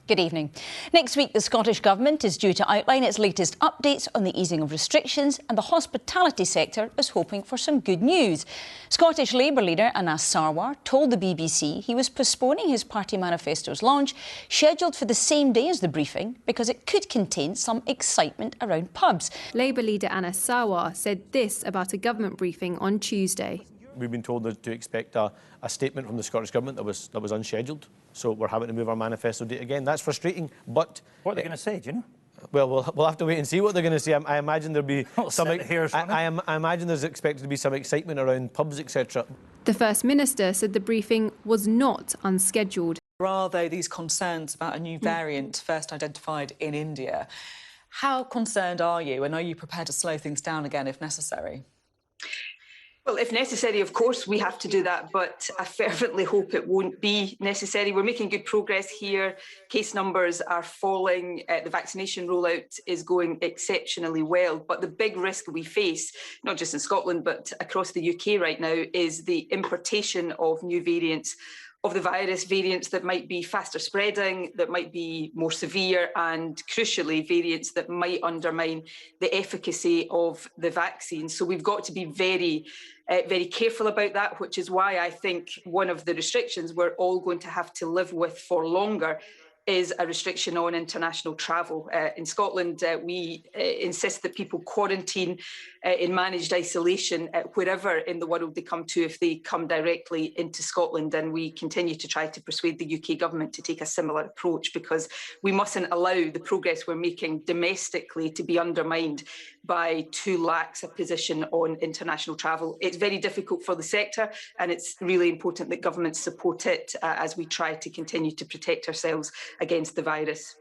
Good evening. Next week, the Scottish Government is due to outline its latest updates on the easing of restrictions, and the hospitality sector is hoping for some good news. Scottish Labour leader Anas Sarwar told the BBC he was postponing his party manifesto's launch, scheduled for the same day as the briefing, because it could contain some excitement around pubs. Labour leader Anas Sarwar said this about a government briefing on Tuesday. We've been told to expect a statement from the Scottish Government that was unscheduled, so we're having to move our manifesto date again. That's frustrating, but... What are they going to say, do you know? Well, we'll have to wait and see what they're going to say. I imagine there'll be some... I imagine there's expected to be some excitement around pubs, etc. The First Minister said the briefing was not unscheduled. There are, though, these concerns about a new variant first identified in India. How concerned are you, and are you prepared to slow things down again if necessary? Well, if necessary, of course, we have to do that, but I fervently hope it won't be necessary. We're making good progress here. Case numbers are falling. The vaccination rollout is going exceptionally well. But the big risk we face, not just in Scotland, but across the UK right now, is the importation of new variants of the virus, variants that might be faster spreading, that might be more severe, and crucially, variants that might undermine the efficacy of the vaccine. So we've got to be very careful about that, which is why I think one of the restrictions we're all going to have to live with for longer is a restriction on international travel. In Scotland, we insist that people quarantine in managed isolation wherever in the world they come to if they come directly into Scotland. And we continue to try to persuade the UK government to take a similar approach, because we mustn't allow the progress we're making domestically to be undermined by too lax a position on international travel. It's very difficult for the sector, and it's really important that governments support it as we try to continue to protect ourselves against the virus.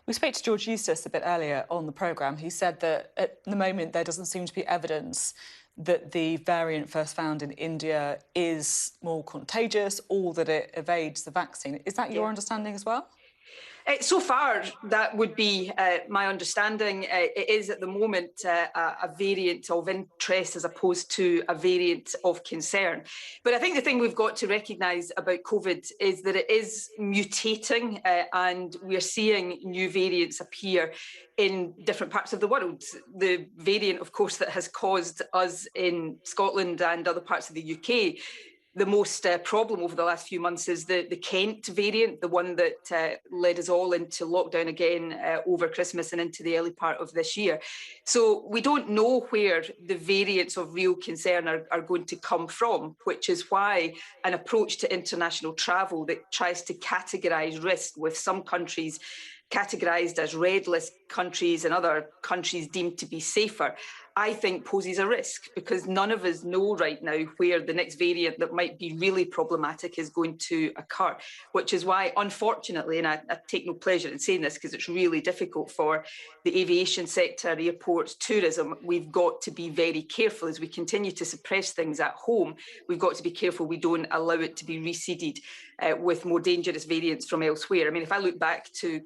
We spoke to George Eustace a bit earlier on the programme. He said that at the moment there doesn't seem to be evidence that the variant first found in India is more contagious or that it evades the vaccine. Is that your understanding as well? So far, that would be my understanding. It is at the moment a variant of interest as opposed to a variant of concern. But I think the thing we've got to recognise about COVID is that it is mutating, and we're seeing new variants appear in different parts of the world. The variant, of course, that has caused us in Scotland and other parts of the UK the most problem over the last few months is the Kent variant, the one that led us all into lockdown again over Christmas and into the early part of this year. So we don't know where the variants of real concern are going to come from, which is why an approach to international travel that tries to categorise risk, with some countries categorised as red list countries and other countries deemed to be safer, I think poses a risk, because none of us know right now where the next variant that might be really problematic is going to occur, which is why, unfortunately, and I take no pleasure in saying this because it's really difficult for the aviation sector, airports, tourism, we've got to be very careful as we continue to suppress things at home. We've got to be careful we don't allow it to be reseeded with more dangerous variants from elsewhere. I mean, if I look back to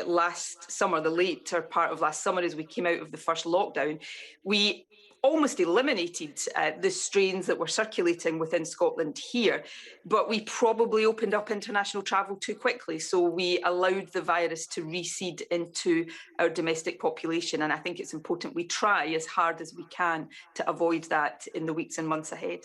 last summer, the later part of last summer, as we came out of the first lockdown, we almost eliminated the strains that were circulating within Scotland here, but we probably opened up international travel too quickly. So we allowed the virus to reseed into our domestic population. And I think it's important we try as hard as we can to avoid that in the weeks and months ahead.